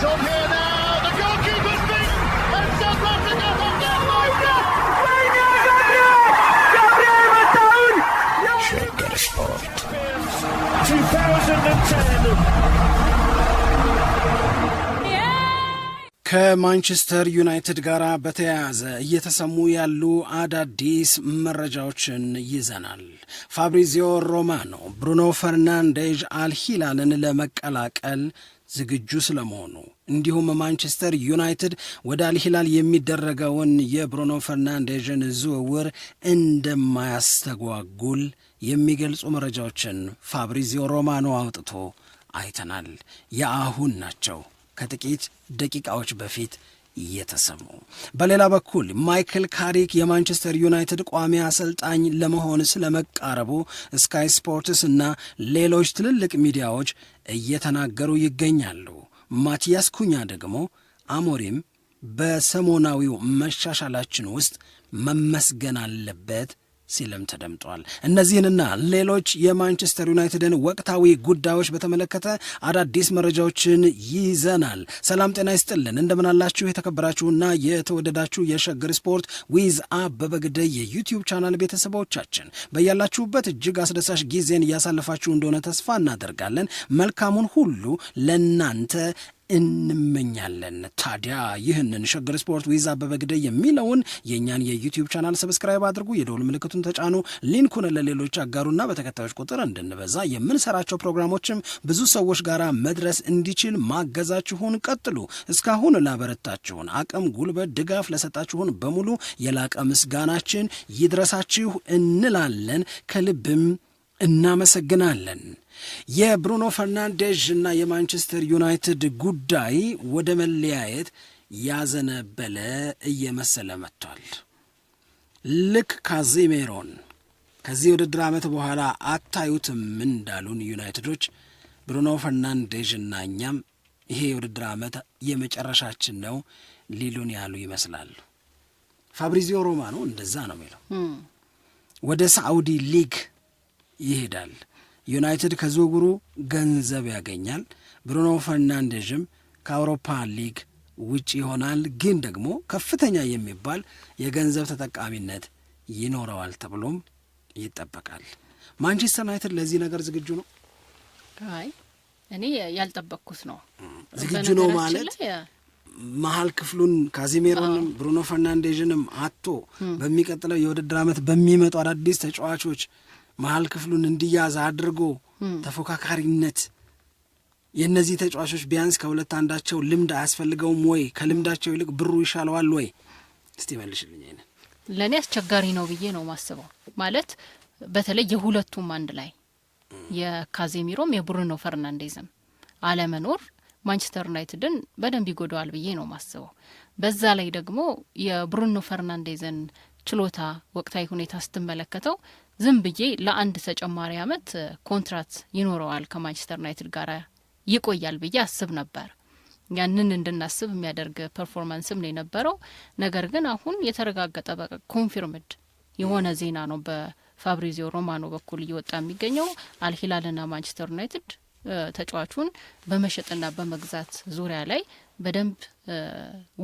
It's on here now. The goalkeeper's beat, and South Africa have done Shake Sport 2010. ከማንቸስተር ዩናይትድ ጋር በተያያዘ እየተሰሙ ያሉ አዳዲስ መረጃዎችን ይዘናል። ፋብሪዚዮ ሮማኖ ብሩኖ ፈርናንዴዥ አልሂላልን ለመቀላቀል ዝግጁ ስለመሆኑ እንዲሁም ማንቸስተር ዩናይትድ ወደ አልሂላል የሚደረገውን የብሩኖ ፈርናንዴዥን ዝውውር እንደማያስተጓጉል የሚገልጹ መረጃዎችን ፋብሪዚዮ ሮማኖ አውጥቶ አይተናል። የአሁን ናቸው ከጥቂት ደቂቃዎች በፊት የተሰሙ። በሌላ በኩል ማይክል ካሪክ የማንቸስተር ዩናይትድ ቋሚ አሰልጣኝ ለመሆን ስለመቃረቡ ስካይ ስፖርትስ እና ሌሎች ትልልቅ ሚዲያዎች እየተናገሩ ይገኛሉ። ማቲያስ ኩኛ ደግሞ አሞሪም በሰሞናዊው መሻሻላችን ውስጥ መመስገን አለበት ሲልም ተደምጧል። እነዚህንና ሌሎች የማንቸስተር ዩናይትድን ወቅታዊ ጉዳዮች በተመለከተ አዳዲስ መረጃዎችን ይዘናል። ሰላም ጤና ይስጥልን፣ እንደምናላችሁ የተከበራችሁና የተወደዳችሁ የሸገር ስፖርት ዊዝ አበበ ግደይ የዩቲዩብ ቻናል ቤተሰቦቻችን በያላችሁበት እጅግ አስደሳች ጊዜን እያሳለፋችሁ እንደሆነ ተስፋ እናደርጋለን። መልካሙን ሁሉ ለናንተ እንመኛለን። ታዲያ ይህንን ሸገር ስፖርት ዊዝ አበበ ግደይ የሚለውን የእኛን የዩቲዩብ ቻናል ሰብስክራይብ አድርጉ፣ የደውል ምልክቱን ተጫኑ፣ ሊንኩን ለሌሎች አጋሩና በተከታዮች ቁጥር እንድንበዛ የምንሰራቸው ፕሮግራሞችም ብዙ ሰዎች ጋር መድረስ እንዲችል ማገዛችሁን ቀጥሉ። እስካሁን ላበረታችሁን አቅም፣ ጉልበት፣ ድጋፍ ለሰጣችሁን በሙሉ የላቀ ምስጋናችን ይድረሳችሁ እንላለን። ከልብም እናመሰግናለን። የብሩኖ ፈርናንዴዥ እና የማንቸስተር ዩናይትድ ጉዳይ ወደ መለያየት ያዘነበለ እየመሰለ መጥቷል። ልክ ካዚሜሮን ከዚህ ውድድር ዓመት በኋላ አታዩትም እንዳሉን ዩናይትዶች ብሩኖ ፈርናንዴዥ እና እኛም ይሄ የውድድር ዓመት የመጨረሻችን ነው ሊሉን ያሉ ይመስላሉ። ፋብሪዚዮ ሮማኖ እንደዛ ነው የሚለው። ወደ ሳዑዲ ሊግ ይሄዳል። ዩናይትድ ከዝውውሩ ገንዘብ ያገኛል። ብሩኖ ፈርናንዴዥም ከአውሮፓ ሊግ ውጭ ይሆናል። ግን ደግሞ ከፍተኛ የሚባል የገንዘብ ተጠቃሚነት ይኖረዋል ተብሎም ይጠበቃል። ማንቸስተር ዩናይትድ ለዚህ ነገር ዝግጁ ነው? አይ እኔ ያልጠበቅኩት ነው። ዝግጁ ነው ማለት መሀል ክፍሉን ካዚሜሮንም ብሩኖ ፈርናንዴዥንም አቶ በሚቀጥለው የውድድር ዓመት በሚመጡ አዳዲስ ተጫዋቾች መሀል ክፍሉን እንዲያዝ አድርጎ ተፎካካሪነት የእነዚህ ተጫዋቾች ቢያንስ ከሁለት አንዳቸው ልምድ አያስፈልገውም ወይ? ከልምዳቸው ይልቅ ብሩ ይሻለዋል ወይ? እስቲ መልሽልኝ። አይነ ለእኔ አስቸጋሪ ነው ብዬ ነው ማስበው። ማለት በተለይ የሁለቱም አንድ ላይ የካዜሚሮም የብሩኖ ፈርናንዴዝም አለመኖር ማንቸስተር ዩናይትድን በደንብ ይጎዳዋል ብዬ ነው ማስበው። በዛ ላይ ደግሞ የብሩኖ ፈርናንዴዝን ችሎታ ወቅታዊ ሁኔታ ስትመለከተው ዝም ብዬ ለአንድ ተጨማሪ ዓመት ኮንትራት ይኖረዋል ከማንቸስተር ዩናይትድ ጋር ይቆያል ብዬ አስብ ነበር። ያንን እንድናስብ የሚያደርግ ፐርፎርማንስም ነው የነበረው። ነገር ግን አሁን የተረጋገጠ በቃ ኮንፊርምድ የሆነ ዜና ነው በፋብሪዚዮ ሮማኖ በኩል እየወጣ የሚገኘው። አልሂላልና ማንቸስተር ዩናይትድ ተጫዋቹን በመሸጥና በመግዛት ዙሪያ ላይ በደንብ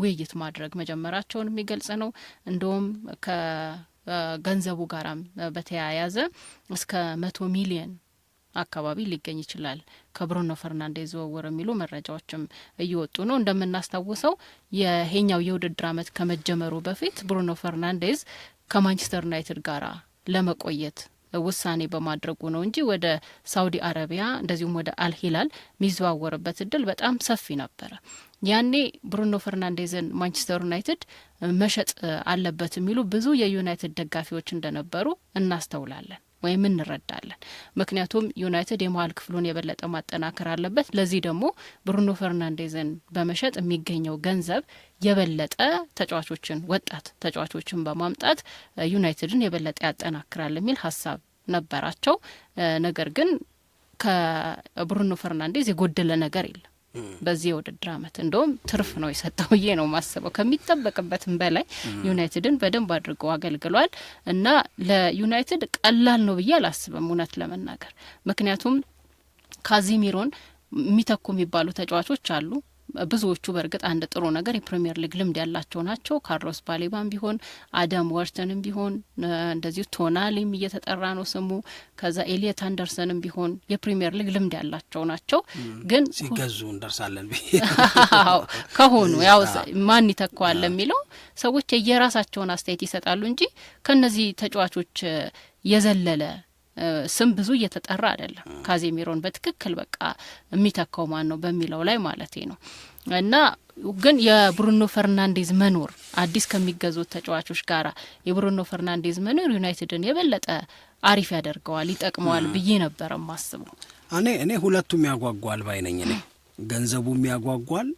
ውይይት ማድረግ መጀመራቸውን የሚገልጽ ነው። እንደውም ከገንዘቡ ጋራም በተያያዘ እስከ 100 ሚሊዮን አካባቢ ሊገኝ ይችላል ከብሩኖ ፈርናንዴዝ ዝውውር የሚሉ መረጃዎችም እየወጡ ነው። እንደምናስታውሰው የሄኛው የውድድር ዓመት ከመጀመሩ በፊት ብሩኖ ፈርናንዴዝ ከማንቸስተር ዩናይትድ ጋራ ለመቆየት ውሳኔ በማድረጉ ነው እንጂ ወደ ሳውዲ አረቢያ እንደዚሁም ወደ አልሂላል የሚዘዋወርበት እድል በጣም ሰፊ ነበረ። ያኔ ብሩኖ ፈርናንዴዝን ማንቸስተር ዩናይትድ መሸጥ አለበት የሚሉ ብዙ የዩናይትድ ደጋፊዎች እንደነበሩ እናስተውላለን ወይም እንረዳለን። ምክንያቱም ዩናይትድ የመሀል ክፍሉን የበለጠ ማጠናከር አለበት። ለዚህ ደግሞ ብሩኖ ፈርናንዴዝን በመሸጥ የሚገኘው ገንዘብ የበለጠ ተጫዋቾችን ወጣት ተጫዋቾችን በማምጣት ዩናይትድን የበለጠ ያጠናክራል የሚል ሀሳብ ነበራቸው። ነገር ግን ከብሩኖ ፈርናንዴዝ የጎደለ ነገር የለም በዚህ የውድድር ዓመት። እንደውም ትርፍ ነው የሰጠው ብዬ ነው ማስበው። ከሚጠበቅበትም በላይ ዩናይትድን በደንብ አድርገው አገልግሏል እና ለዩናይትድ ቀላል ነው ብዬ አላስብም እውነት ለመናገር። ምክንያቱም ካዚሚሮን የሚተኩ የሚባሉ ተጫዋቾች አሉ። ብዙዎቹ በእርግጥ አንድ ጥሩ ነገር የፕሪሚየር ሊግ ልምድ ያላቸው ናቸው። ካርሎስ ባሌባም ቢሆን አዳም ዋርተንም ቢሆን እንደዚሁ ቶናሊም እየተጠራ ነው ስሙ። ከዛ ኤሊየት አንደርሰንም ቢሆን የፕሪሚየር ሊግ ልምድ ያላቸው ናቸው። ግን ሲገዙ እንደርሳለን ከሆኑ ያው ማን ይተካዋል የሚለው ሰዎች የየራሳቸውን አስተያየት ይሰጣሉ እንጂ ከነዚህ ተጫዋቾች የዘለለ ስም ብዙ እየተጠራ አይደለም። ካዜሚሮን በትክክል በቃ የሚተካው ማን ነው በሚለው ላይ ማለት ነው። እና ግን የብሩኖ ፈርናንዴዝ መኖር አዲስ ከሚገዙት ተጫዋቾች ጋራ የብሩኖ ፈርናንዴዝ መኖር ዩናይትድን የበለጠ አሪፍ ያደርገዋል፣ ይጠቅመዋል ብዬ ነበር ማስበው። እኔ ሁለቱም ያጓጓል ባይነኝ። እኔ ገንዘቡም ያጓጓል፣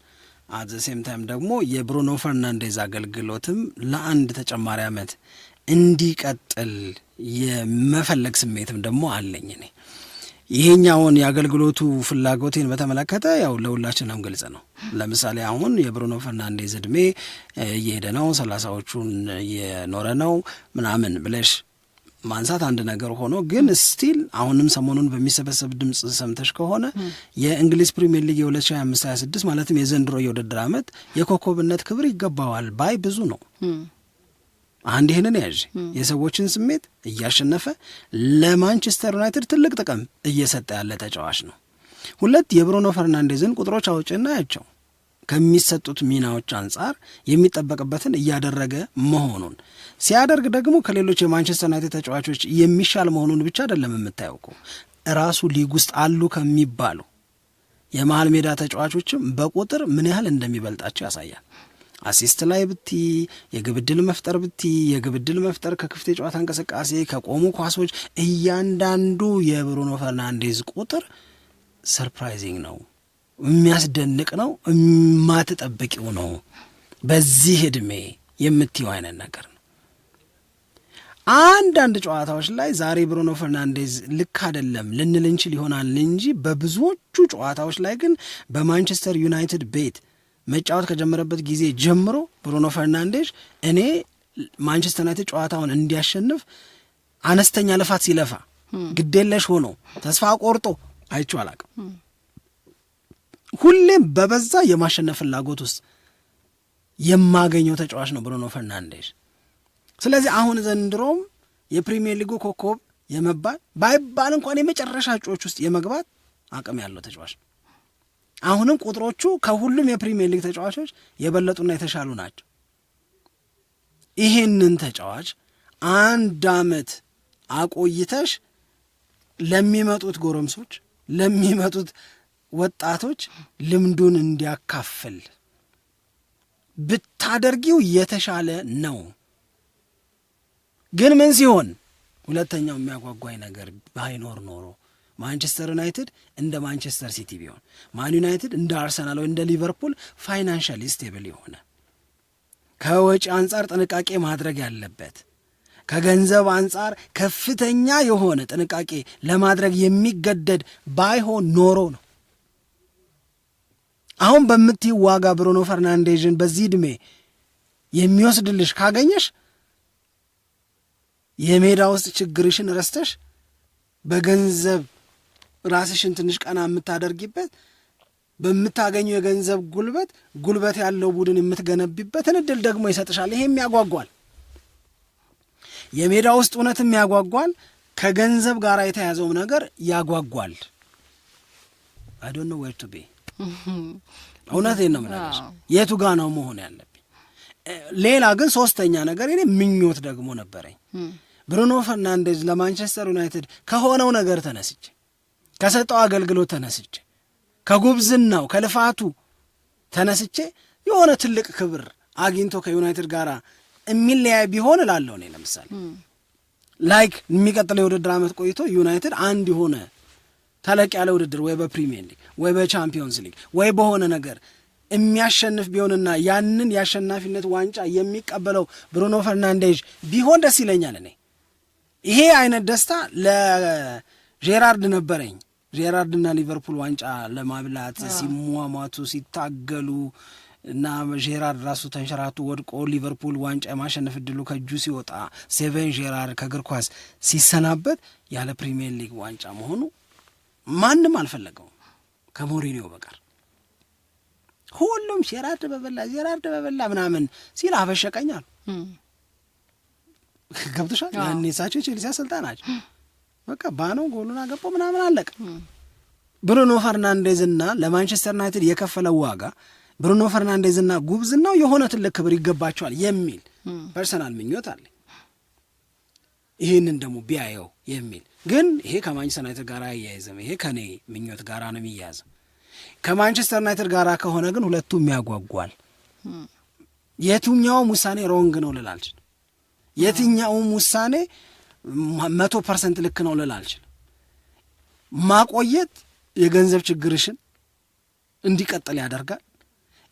አት ዘ ሴም ታይም ደግሞ የብሩኖ ፈርናንዴዝ አገልግሎትም ለአንድ ተጨማሪ ዓመት እንዲቀጥል የመፈለግ ስሜትም ደግሞ አለኝ። እኔ ይሄኛውን የአገልግሎቱ ፍላጎቴን በተመለከተ ያው ለሁላችንም ግልጽ ነው። ለምሳሌ አሁን የብሩኖ ፈርናንዴዝ እድሜ እየሄደ ነው፣ 30ዎቹን እየኖረ ነው ምናምን ብለሽ ማንሳት አንድ ነገር ሆኖ ግን ስቲል አሁንም ሰሞኑን በሚሰበሰብ ድምጽ ሰምተሽ ከሆነ የእንግሊዝ ፕሪሚየር ሊግ የ2025/26 ማለትም የዘንድሮ የውድድር ዓመት የኮከብነት ክብር ይገባዋል ባይ ብዙ ነው። አንድ ይህንን ያዥ የሰዎችን ስሜት እያሸነፈ ለማንቸስተር ዩናይትድ ትልቅ ጥቅም እየሰጠ ያለ ተጫዋች ነው። ሁለት የብሩኖ ፈርናንዴዝን ቁጥሮች አውጭና ያቸው ከሚሰጡት ሚናዎች አንጻር የሚጠበቅበትን እያደረገ መሆኑን ሲያደርግ ደግሞ ከሌሎች የማንቸስተር ዩናይትድ ተጫዋቾች የሚሻል መሆኑን ብቻ አይደለም የምታየው ራሱ ሊግ ውስጥ አሉ ከሚባሉ የመሃል ሜዳ ተጫዋቾችም በቁጥር ምን ያህል እንደሚበልጣቸው ያሳያል። አሲስት ላይ ብቲ የግብ ዕድል መፍጠር ብቲ የግብ ዕድል መፍጠር ከክፍት የጨዋታ እንቅስቃሴ ከቆሙ ኳሶች እያንዳንዱ የብሩኖ ፈርናንዴዝ ቁጥር ሰርፕራይዚንግ ነው፣ የሚያስደንቅ ነው፣ የማትጠብቂው ነው። በዚህ ዕድሜ የምትይው አይነት ነገር ነው። አንዳንድ ጨዋታዎች ላይ ዛሬ ብሩኖ ፈርናንዴዝ ልክ አይደለም ልንል እንችል ይሆናል እንጂ በብዙዎቹ ጨዋታዎች ላይ ግን በማንቸስተር ዩናይትድ ቤት መጫወት ከጀመረበት ጊዜ ጀምሮ ብሩኖ ፈርናንዴዝ እኔ ማንቸስተር ዩናይትድ ጨዋታውን እንዲያሸንፍ አነስተኛ ልፋት ሲለፋ ግዴለሽ ሆኖ ተስፋ ቆርጦ አይቼው አላውቅም። ሁሌም በበዛ የማሸነፍ ፍላጎት ውስጥ የማገኘው ተጫዋች ነው ብሩኖ ፈርናንዴዝ። ስለዚህ አሁን ዘንድሮም የፕሪሚየር ሊጉ ኮከብ የመባል ባይባል እንኳን የመጨረሻ እጩዎች ውስጥ የመግባት አቅም ያለው ተጫዋች ነው። አሁንም ቁጥሮቹ ከሁሉም የፕሪሚየር ሊግ ተጫዋቾች የበለጡና የተሻሉ ናቸው። ይህንን ተጫዋች አንድ ዓመት አቆይተሽ ለሚመጡት ጎረምሶች ለሚመጡት ወጣቶች ልምዱን እንዲያካፍል ብታደርጊው የተሻለ ነው። ግን ምን ሲሆን ሁለተኛው የሚያጓጓኝ ነገር ባይኖር ኖሮ ማንቸስተር ዩናይትድ እንደ ማንቸስተር ሲቲ ቢሆን፣ ማን ዩናይትድ እንደ አርሰናል ወይ እንደ ሊቨርፑል ፋይናንሻሊ ስቴብል የሆነ ከወጪ አንጻር ጥንቃቄ ማድረግ ያለበት ከገንዘብ አንጻር ከፍተኛ የሆነ ጥንቃቄ ለማድረግ የሚገደድ ባይሆን ኖሮ ነው። አሁን በምትይ ዋጋ ብሩኖ ፈርናንዴዝን በዚህ ዕድሜ የሚወስድልሽ ካገኘሽ የሜዳ ውስጥ ችግርሽን ረስተሽ በገንዘብ ራስሽን ትንሽ ቀና የምታደርጊበት በምታገኘው የገንዘብ ጉልበት ያለው ቡድን የምትገነቢበትን እድል ደግሞ ይሰጥሻል። ይሄም ያጓጓል። የሜዳ ውስጥ እውነትም ያጓጓል። ከገንዘብ ጋር የተያዘው ነገር ያጓጓል። I don't know where to be እውነቴን ነው የምነግርሽ፣ የቱ ጋ ነው መሆን ያለብኝ። ሌላ ግን ሶስተኛ ነገር እኔ ምኞት ደግሞ ነበረኝ። ብሩኖ ፈርናንዴዝ ለማንቸስተር ዩናይትድ ከሆነው ነገር ተነስቼ ከሰጠው አገልግሎት ተነስቼ ከጉብዝናው ከልፋቱ ተነስቼ የሆነ ትልቅ ክብር አግኝቶ ከዩናይትድ ጋር የሚለያይ ቢሆን እላለሁ። እኔ ለምሳሌ ላይክ የሚቀጥለው የውድድር ዓመት ቆይቶ ዩናይትድ አንድ የሆነ ተለቅ ያለ ውድድር ወይ በፕሪሚየር ሊግ ወይ በቻምፒዮንስ ሊግ ወይ በሆነ ነገር የሚያሸንፍ ቢሆንና ያንን የአሸናፊነት ዋንጫ የሚቀበለው ብሩኖ ፈርናንዴዝ ቢሆን ደስ ይለኛል። እኔ ይሄ አይነት ደስታ ለጄራርድ ነበረኝ። ጄራርድና ሊቨርፑል ዋንጫ ለማብላት ሲሟሟቱ ሲታገሉ እና ጄራርድ ራሱ ተንሸራቱ ወድቆ ሊቨርፑል ዋንጫ የማሸነፍ እድሉ ከእጁ ሲወጣ ሴቨን ጄራርድ ከእግር ኳስ ሲሰናበት ያለ ፕሪሚየር ሊግ ዋንጫ መሆኑ ማንም አልፈለገውም ከሞሪኒዮ በቀር። ሁሉም ጄራርድ በበላ ምናምን ሲል አበሸቀኛል። ገብቶሻል? ያኔ እሳቸው ቼልሲ አሰልጣኝ ናቸው። በቃ ባኖ ጎሉን አገባው ምናምን አለቀ። ብሩኖ ፈርናንዴዝና ለማንቸስተር ዩናይትድ የከፈለው ዋጋ ብሩኖ ፈርናንዴዝና ጉብዝናው የሆነ ትልቅ ክብር ይገባቸዋል የሚል ፐርሰናል ምኞት አለ። ይህንን ደግሞ ቢያየው የሚል ግን ይሄ ከማንቸስተር ዩናይትድ ጋር አያይዝም። ይሄ ከኔ ምኞት ጋር ነው የሚያዘው። ከማንቸስተር ዩናይትድ ጋር ከሆነ ግን ሁለቱም ያጓጓል። የትኛውም ውሳኔ ሮንግ ነው ልል አልችልም። የትኛውም ውሳኔ 100% ልክ ነው ልል አልችልም። ማቆየት የገንዘብ ችግርሽን እንዲቀጥል ያደርጋል።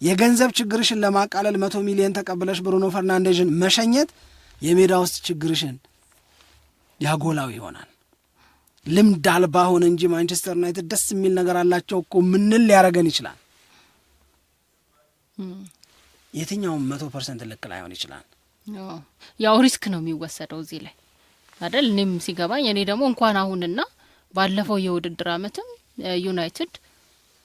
የገንዘብ ችግርሽን ለማቃለል 100 ሚሊዮን ተቀብለሽ ብሩኖ ፈርናንዴዝን መሸኘት የሜዳ ውስጥ ችግርሽን ያጎላው ይሆናል። ልምድ አልባ ሆነ እንጂ ማንቸስተር ዩናይትድ ደስ የሚል ነገር አላቸው እኮ ምንል ሊያደርገን ይችላል። የትኛውም 100% ልክ ላይሆን ይችላል። ያው ሪስክ ነው የሚወሰደው እዚህ ላይ አይደል? እኔም ሲገባኝ እኔ ደግሞ እንኳን አሁንና ባለፈው የውድድር ዓመትም ዩናይትድ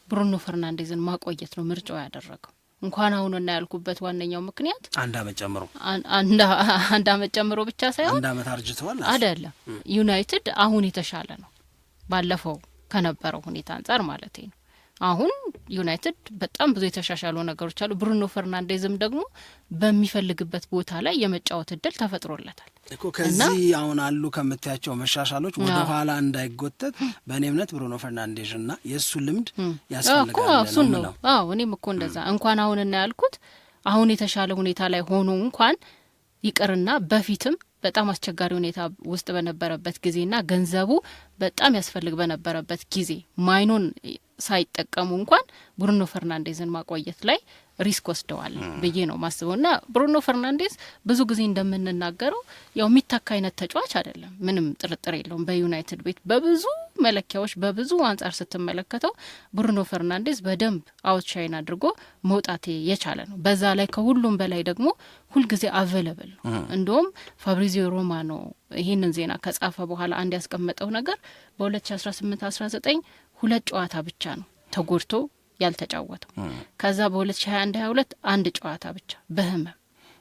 ብሩኖ ፈርናንዴዝን ማቆየት ነው ምርጫው ያደረገው። እንኳን አሁንና ያልኩበት ዋነኛው ምክንያት አንድ አመት ጨምሮ ብቻ ሳይሆን አንድ አመት አርጅቷል አይደለም። ዩናይትድ አሁን የተሻለ ነው ባለፈው ከነበረው ሁኔታ አንጻር ማለት ነው። አሁን ዩናይትድ በጣም ብዙ የተሻሻሉ ነገሮች አሉ። ብሩኖ ፈርናንዴዝም ደግሞ በሚፈልግበት ቦታ ላይ የመጫወት እድል ተፈጥሮለታል እኮ። ከዚህ አሁን አሉ ከምታያቸው መሻሻሎች ወደ ኋላ እንዳይጎተት በእኔ እምነት ብሩኖ ፈርናንዴዝ እና የእሱ ልምድ ያስፈልጋል ነው። እኔም እኮ እንደዛ እንኳን አሁንና ያልኩት አሁን የተሻለ ሁኔታ ላይ ሆኖ እንኳን ይቅርና በፊትም በጣም አስቸጋሪ ሁኔታ ውስጥ በነበረበት ጊዜና ገንዘቡ በጣም ያስፈልግ በነበረበት ጊዜ ማይኖን ሳይጠቀሙ እንኳን ብሩኖ ፈርናንዴዝን ማቆየት ላይ ሪስክ ወስደዋል ብዬ ነው ማስበውና ብሩኖ ፈርናንዴዝ ብዙ ጊዜ እንደምንናገረው ያው የሚተካ አይነት ተጫዋች አይደለም፣ ምንም ጥርጥር የለውም። በዩናይትድ ቤት በብዙ መለኪያዎች በብዙ አንጻር ስትመለከተው ብሩኖ ፈርናንዴዝ በደንብ አውትሻይን አድርጎ መውጣት የቻለ ነው። በዛ ላይ ከሁሉም በላይ ደግሞ ሁልጊዜ አቬለብል ነው። እንደውም ፋብሪዚዮ ሮማኖ ይህንን ዜና ከጻፈ በኋላ አንድ ያስቀመጠው ነገር በ2018-19 2 ጨዋታ ብቻ ነው ተጎድቶ ያልተጫወተው። ከዛ በ2021-22 1 ጨዋታ ብቻ በህመም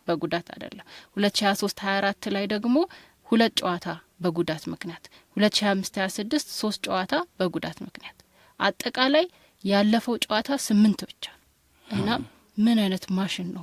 በጉዳት አይደለም። 2023-24 ላይ ደግሞ 2 ጨዋታ በጉዳት ምክንያት፣ 2025-26 3 ጨዋታ በጉዳት ምክንያት፣ አጠቃላይ ያለፈው ጨዋታ 8 ብቻ እና ምን አይነት ማሽን ነው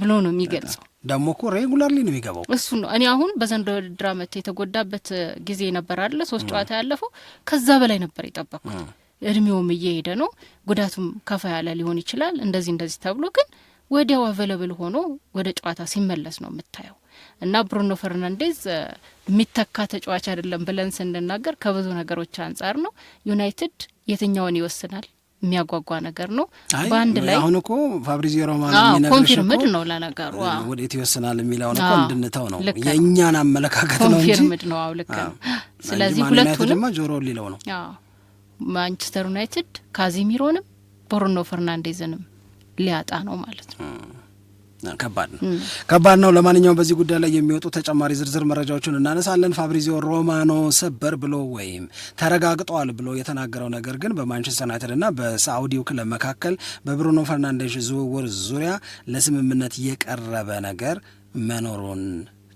ብሎ ነው የሚገልጸው። ደግሞ እኮ ሬጉላርሊ ነው የሚገባው እሱ ነው። እኔ አሁን በዘንድሮው ውድድር ዓመት የተጎዳበት ጊዜ ነበር አይደል? 3 ጨዋታ ያለፈው ከዛ በላይ ነበር የጠበቅኩት። እድሜውም እየሄደ ነው፣ ጉዳቱም ከፋ ያለ ሊሆን ይችላል እንደዚህ ተብሎ ግን ወዲያው አቬለብል ሆኖ ወደ ጨዋታ ሲመለስ ነው የምታየው። እና ብሩኖ ፈርናንዴዝ የሚተካ ተጫዋች አይደለም ብለን ስንናገር ከብዙ ነገሮች አንጻር ነው። ዩናይትድ የትኛውን ይወስናል የሚያጓጓ ነገር ነው። በአንድ ላይ አሁን እኮ ፋብሪዚዮ ሮማኖ የሚነግርሽ ኮንፊርምድ ነው ለነገሩ ወዴት ይወስናል የሚለውን እኮ እንድንተው ነው የእኛን አመለካከት ነው እንጂ ኮንፊርምድ ነው። ልክ ነው። ስለዚህ ሁለቱንም ጆሮ ሊለው ነው ማንቸስተር ዩናይትድ ካዚሚሮንም ብሩኖ ፈርናንዴዝንም ሊያጣ ነው ማለት ነው። ከባድ ነው። ለማንኛውም በዚህ ጉዳይ ላይ የሚወጡ ተጨማሪ ዝርዝር መረጃዎችን እናነሳለን። ፋብሪዚዮ ሮማኖ ሰበር ብሎ ወይም ተረጋግጧል ብሎ የተናገረው ነገር ግን በማንቸስተር ዩናይትድና በሳዑዲው ክለብ መካከል በብሩኖ ፈርናንዴዝ ዝውውር ዙሪያ ለስምምነት የቀረበ ነገር መኖሩን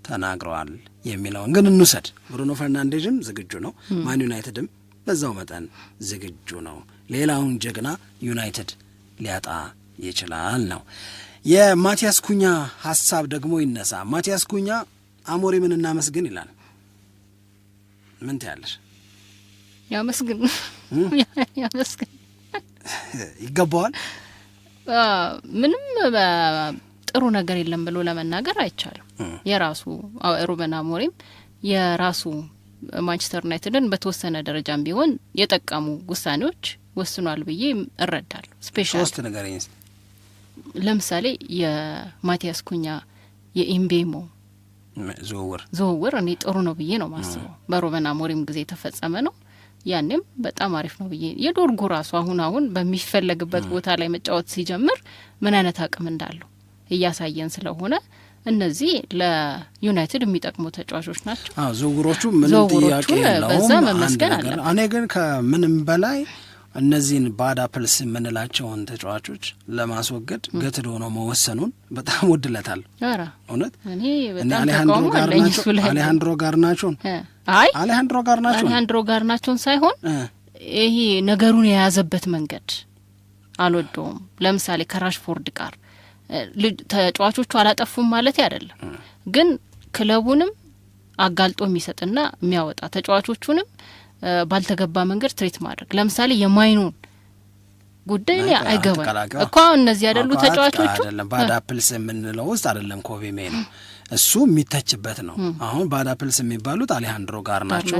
ተናግረዋል የሚለውን ግን እንውሰድ። ብሩኖ ፈርናንዴዝም ዝግጁ ነው፣ ማን ዩናይትድም በዛው መጠን ዝግጁ ነው። ሌላውን ጀግና ዩናይትድ ሊያጣ ይችላል ነው። የማቲያስ ኩኛ ሀሳብ ደግሞ ይነሳ። ማቲያስ ኩኛ አሞሪምን እናመስግን ይላል። ምን ትያለሽ? ያመስግን ይገባዋል። ምንም ጥሩ ነገር የለም ብሎ ለመናገር አይቻልም። የራሱ ሩበን አሞሪም የራሱ ማንቸስተር ዩናይትድን በተወሰነ ደረጃም ቢሆን የጠቀሙ ውሳኔዎች ወስኗል ብዬ እረዳለሁ። ስፔሻል 3 ነገር ለምሳሌ የማቲያስ ኩኛ የኢምቤሞ ዝውውር እኔ ጥሩ ነው ብዬ ነው ማስበው። በሩበን አሞሪም ጊዜ የተፈጸመ ነው። ያኔም በጣም አሪፍ ነው ብዬ የዶርጉ ራሱ አሁን በሚፈለግበት ቦታ ላይ መጫወት ሲጀምር ምን አይነት አቅም እንዳለው እያሳየን ስለሆነ እነዚህ ለዩናይትድ የሚጠቅሙ ተጫዋቾች ናቸው። ዝውውሮቹ ምንም ጥያቄ የለውም። በዛ መመስገን አለ። እኔ ግን ከምንም በላይ እነዚህን ባድ አፕልስ የምንላቸውን ተጫዋቾች ለማስወገድ ገትዶ ነው መወሰኑን በጣም ወድለታል። እውነት እኔ አሌሃንድሮ ጋርናቾን ሳይሆን ይሄ ነገሩን የያዘበት መንገድ አልወደውም። ለምሳሌ ከራሽፎርድ ጋር ተጫዋቾቹ አላጠፉም ማለት አይደለም፣ ግን ክለቡንም አጋልጦ የሚሰጥና የሚያወጣ ተጫዋቾቹንም ባልተገባ መንገድ ትሬት ማድረግ። ለምሳሌ የማይኑን ጉዳይ ላይ አይገባም እኮ እነዚህ አይደሉ ተጫዋቾቹ አይደለም። ባድ አፕልስ የምንለው ውስጥ አይደለም ኮቢ ሜይኖ እሱ የሚተችበት ነው። አሁን ባድ አፕልስ የሚባሉት አሌሃንድሮ ጋርናቾ፣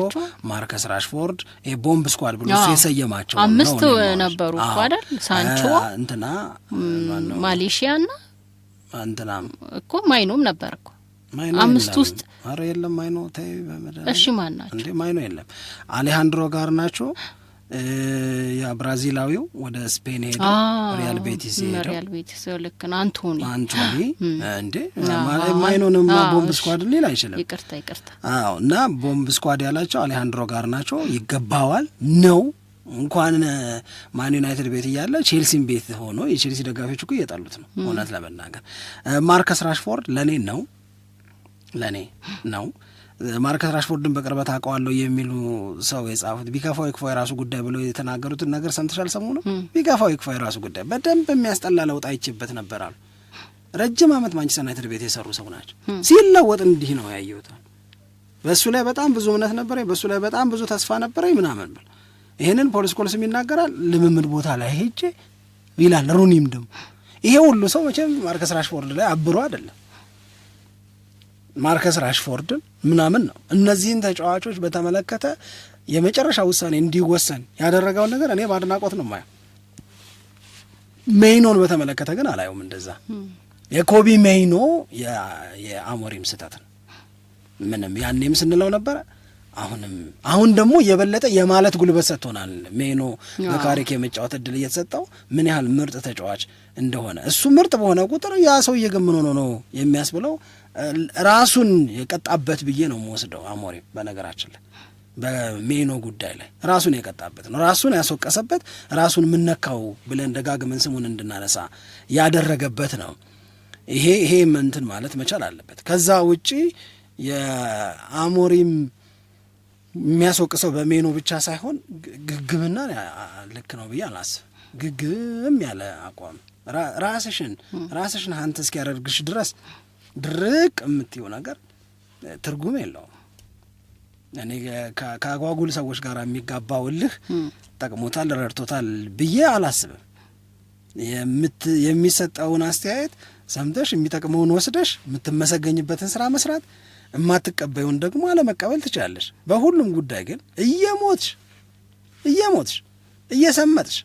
ማርከስ ራሽፎርድ ቦምብ ስኳድ ብሎ እሱ የሰየማቸው 5 ነበሩ እኮ አይደል? ሳንቾ እንትና ማሌሺያና እንትና እኮ ማይኖም ነበር እኮ 5 ውስጥ አረ የለም ማይኖ ተይ በመደረ እሺ ማን ናቸው እንዴ? ማይኖ የለም። አሌሃንድሮ ጋርናቾ ያ ብራዚላዊው ወደ ስፔን ሄዶ ሪያል ቤቲስ ልክ ነው። አንቶኒ እንዴ ማይኖንም ቦምብ ስኳድ ሊል አይችልም። ይቅርታ አዎ። እና ቦምብ ስኳድ ያላቸው አሌሃንድሮ ጋርናቾ ይገባዋል ነው። እንኳን ማን ዩናይትድ ቤት እያለ ቼልሲም ቤት ሆኖ የቼልሲ ደጋፊዎች እኮ እየጣሉት ነው እውነት ለመናገር። ማርከስ ራሽፎርድ ለኔ ነው ማርከስ ራሽፎርድን በቅርበት አውቀዋለሁ የሚሉ ሰው የጻፉት ቢከፋው ይክፋው የራሱ ጉዳይ ብለው የተናገሩትን ነገር ሰምተሻል? ሰሞኑን ቢከፋው ይክፋው የራሱ ጉዳይ በደንብ የሚያስጠላ ለውጥ አይችበት ነበር አሉ። ረጅም ዓመት ማንቸስተር ዩናይትድ ቤት የሰሩ ሰው ናቸው። ሲለወጥ እንዲህ ነው ያየሁት። በእሱ ላይ በጣም ብዙ እምነት ነበረኝ፣ በእሱ ላይ በጣም ብዙ ተስፋ ነበረኝ ምናምን ብል ይህንን ፖል ስኮልስም ይናገራል። ልምምድ ቦታ ላይ ሄጄ ይላል። ሩኒም ደግሞ ይሄ ሁሉ ሰው መቼም ማርከስ ራሽፎርድ ላይ አብሮ አይደለም ማርከስ ራሽፎርድን ምናምን ነው። እነዚህን ተጫዋቾች በተመለከተ የመጨረሻ ውሳኔ እንዲወሰን ያደረገውን ነገር እኔ በአድናቆት ነው ማየው። ሜይኖን በተመለከተ ግን አላየውም እንደዛ። የኮቢ ሜይኖ የአሞሪም ስህተት ነው። ምንም ያኔም ስንለው ነበረ። አሁን ደግሞ የበለጠ የማለት ጉልበት ሰጥቶናል። ሜይኖ በካሪክ የመጫወት እድል እየተሰጠው ምን ያህል ምርጥ ተጫዋች እንደሆነ እሱ ምርጥ በሆነ ቁጥር ያ ሰው እየገመነ ነው የሚያስብለው ራሱን የቀጣበት ብዬ ነው የምወስደው። አሞሪም በነገራችን ላይ በሜይኖ ጉዳይ ላይ ራሱን የቀጣበት ነው፣ ራሱን ያስወቀሰበት፣ ራሱን ምነካው ብለን ደጋግመን ስሙን እንድናነሳ ያደረገበት ነው። ይሄ እንትን ማለት መቻል አለበት። ከዛ ውጪ የአሞሪም የሚያስወቅሰው በሜይኖ ብቻ ሳይሆን ግግምና ልክ ነው ብዬ አላስብ። ግግም ያለ አቋም ራስሽን አንተ እስኪያደርግሽ ድረስ ድርቅ የምትይው ነገር ትርጉም የለውም። እኔ ከአጓጉል ሰዎች ጋር የሚጋባውልህ ጠቅሞታል ረድቶታል ብዬ አላስብም። የሚሰጠውን አስተያየት ሰምተሽ የሚጠቅመውን ወስደሽ የምትመሰገኝበትን ስራ መስራት፣ የማትቀበዩን ደግሞ አለመቀበል ትችላለሽ። በሁሉም ጉዳይ ግን እየሞትሽ እየሰመጥሽ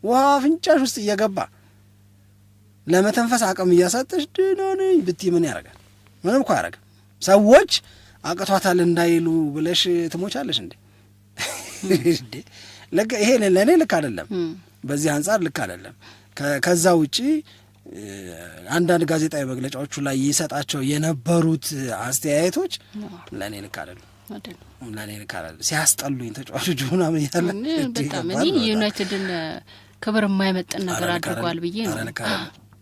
ውሃ አፍንጫሽ ውስጥ እየገባ ለመተንፈስ አቅም እያሳጠሽ ድኖንኝ ብትይ ምን ያደርጋል? ምንም እኮ አያደርግም። ሰዎች አቅቷታል እንዳይሉ ብለሽ ትሞቻለሽ እንዴ? ይሄ ለእኔ ልክ አይደለም፣ በዚህ አንጻር ልክ አይደለም። ከዛ ውጪ አንዳንድ ጋዜጣዊ መግለጫዎቹ ላይ ይሰጣቸው የነበሩት አስተያየቶች ለእኔ ልክ አይደለም። ሲያስጠሉኝ ተጫዋቾች ምናምን እያለ በጣም እኔ ዩናይትድን ክብር የማይመጥን ነገር አድርጓል ብዬ ነው።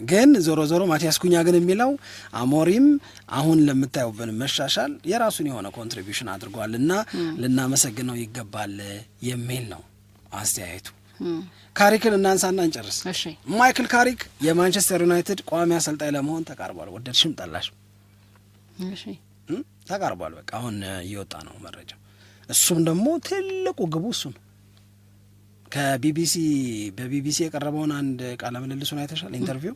ግን ዞሮ ማቲያስ ኩኛ ግን የሚለው አሞሪም አሁን ለምታዩብን መሻሻል የራሱን የሆነ ኮንትሪቢዩሽን አድርጓል እና ልናመሰግነው ይገባል የሚል ነው አስተያየቱ። ካሪክን እናንሳና እንጨርስ። ማይክል ካሪክ የማንቸስተር ዩናይትድ ቋሚ አሰልጣኝ ለመሆን ተቃርቧል። ወደድሽም ጠላሽም ተቃርቧል። በቃ አሁን እየወጣ ነው መረጃው። እሱም ደግሞ ትልቁ ግቡ እሱ ነው። በቢቢሲ የቀረበውን አንድ ቃለ ምልልሱን አይተሻል? ኢንተርቪው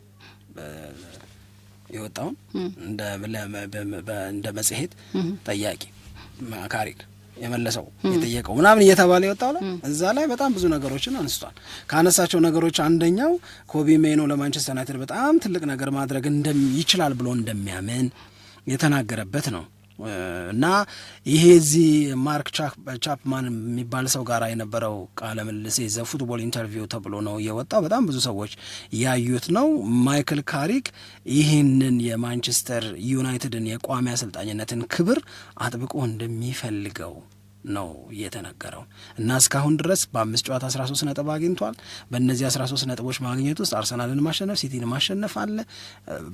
የወጣውን እንደ መጽሔት ጠያቂ ካሪክ የመለሰው የጠየቀው ምናምን እየተባለ የወጣው ላይ እዛ ላይ በጣም ብዙ ነገሮችን አንስቷል። ካነሳቸው ነገሮች አንደኛው ኮቢ ሜይኖ ለማንቸስተር ዩናይትድ በጣም ትልቅ ነገር ማድረግ ይችላል ብሎ እንደሚያምን የተናገረበት ነው እና ይሄ እዚህ ማርክ ቻፕማን የሚባል ሰው ጋር የነበረው ቃለ ምልልስ ዘ ፉትቦል ኢንተርቪው ተብሎ ነው የወጣው። በጣም ብዙ ሰዎች ያዩት ነው። ማይክል ካሪክ ይህንን የማንቸስተር ዩናይትድን የቋሚ አሰልጣኝነትን ክብር አጥብቆ እንደሚፈልገው ነው የተነገረው እና እስካሁን ድረስ በ5 ጨዋታ 13 ነጥብ አግኝቷል። በእነዚህ 13 ነጥቦች ማግኘት ውስጥ አርሰናልን ማሸነፍ፣ ሲቲን ማሸነፍ አለ።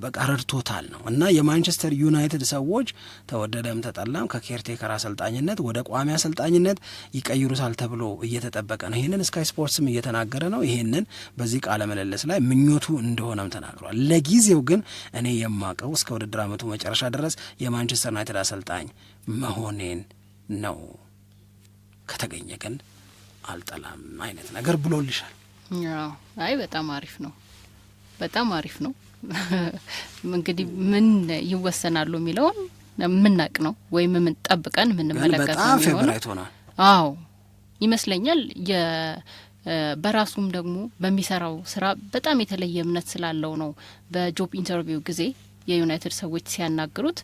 በቃ ረድቶታል ነው እና የማንቸስተር ዩናይትድ ሰዎች ተወደደም ተጠላም ከኬርቴከር አሰልጣኝነት ወደ ቋሚ አሰልጣኝነት ይቀይሩታል ተብሎ እየተጠበቀ ነው። ይህንን ስካይ ስፖርትስም እየተናገረ ነው። ይህንን በዚህ ቃለ ምልልስ ላይ ምኞቱ እንደሆነም ተናግሯል። ለጊዜው ግን እኔ የማቀው እስከ ውድድር ዓመቱ መጨረሻ ድረስ የማንቸስተር ዩናይትድ አሰልጣኝ መሆኔን ነው፣ ከተገኘ ግን አልጠላም አይነት ነገር ብሎልሻል። አይ በጣም አሪፍ ነው፣ በጣም አሪፍ ነው። እንግዲህ ምን ይወሰናሉ የሚለውን የምናቅ ነው ወይም ምን ጠብቀን የምንመለከት ነው። በጣም ፌቨራይት ሆኗል። አዎ ይመስለኛል። በራሱም ደግሞ በሚሰራው ስራ በጣም የተለየ እምነት ስላለው ነው። በጆብ ኢንተርቪው ጊዜ የዩናይትድ ሰዎች ሲያናግሩት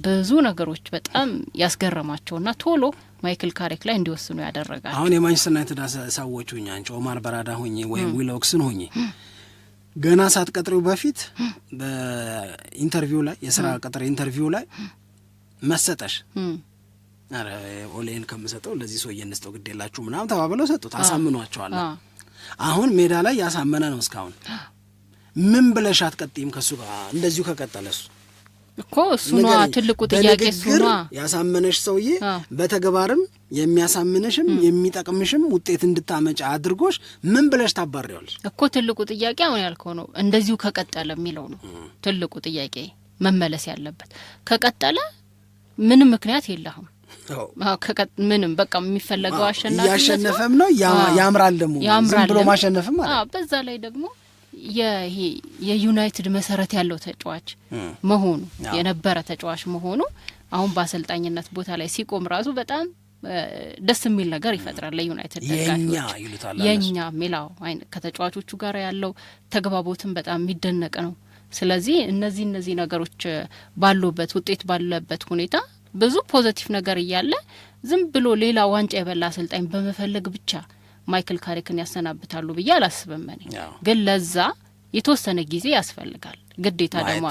ብዙ ነገሮች በጣም ያስገረማቸውና ቶሎ ማይክል ካሪክ ላይ እንዲወስኑ ያደረጋል። አሁን የማንቸስተር ዩናይትድ ሰዎች ሁኚ አንቺ ኦማር በራዳ ሁኚ ወይም ዊሎክስን ሁኚ ገና ሳትቀጥሪው በፊት በኢንተርቪው ላይ የስራ ቅጥር ኢንተርቪው ላይ መሰጠሽ አረ ኦሌን ከምሰጠው ለዚህ ሰው እየነስተው ግድ የላችሁ ምናምን ተባብለው ሰጡት። አሳምኗቸዋል። አሁን ሜዳ ላይ ያሳመነ ነው። እስካሁን ምን ብለሽ አትቀጥይም ከሱ ጋር እንደዚሁ ከቀጠለሱ እኮ እሱኗ ትልቁ ጥያቄ እሱኗ ያሳመነሽ ሰውዬ በተግባርም የሚያሳምንሽም የሚጠቅምሽም ውጤት እንድታመጪ አድርጎሽ ምን ብለሽ ታባሪዋለሽ እኮ ትልቁ ጥያቄ አሁን ያልከው ነው። እንደዚሁ ከቀጠለ የሚለው ነው ትልቁ ጥያቄ መመለስ ያለበት። ከቀጠለ ምንም ምክንያት የለህም። ምንም በቃ የሚፈለገው አሸናፊነት ያሸነፈም ነው ያምራል። ደግሞ ዝም ብሎ ማሸነፍም ማለት በዛ ላይ ደግሞ የዩናይትድ መሰረት ያለው ተጫዋች መሆኑ የነበረ ተጫዋች መሆኑ አሁን በአሰልጣኝነት ቦታ ላይ ሲቆም ራሱ በጣም ደስ የሚል ነገር ይፈጥራል ለዩናይትድ ደጋፊዎች። የኛ ሚላው ከተጫዋቾቹ ጋር ያለው ተግባቦትም በጣም የሚደነቅ ነው። ስለዚህ እነዚህ ነገሮች ባሉበት ውጤት ባለበት ሁኔታ ብዙ ፖዚቲቭ ነገር እያለ ዝም ብሎ ሌላ ዋንጫ የበላ አሰልጣኝ በመፈለግ ብቻ ማይክል ካሪክን ያሰናብታሉ ብዬ አላስብም። ግን ለዛ የተወሰነ ጊዜ ያስፈልጋል፣ ግዴታ ደግሞ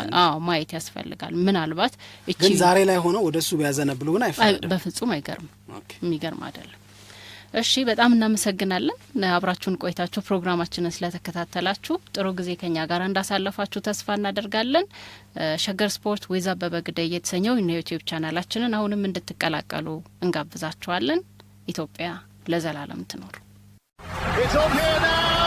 ማየት ያስፈልጋል። ምናልባት ግን ዛሬ ላይ ሆኖ ወደሱ ቢያዘነብሉ ግን አይፈረድም። በፍጹም አይገርም፣ የሚገርም አይደለም። እሺ በጣም እናመሰግናለን። አብራችሁን ቆይታችሁ ፕሮግራማችንን ስለተከታተላችሁ ጥሩ ጊዜ ከኛ ጋር እንዳሳለፋችሁ ተስፋ እናደርጋለን። ሸገር ስፖርት ዊዝ አበበ ግደይ የተሰኘው የዩቲዩብ ቻናላችንን አሁንም እንድትቀላቀሉ እንጋብዛችኋለን። ኢትዮጵያ ለዘላለም ትኖር። It's on here now.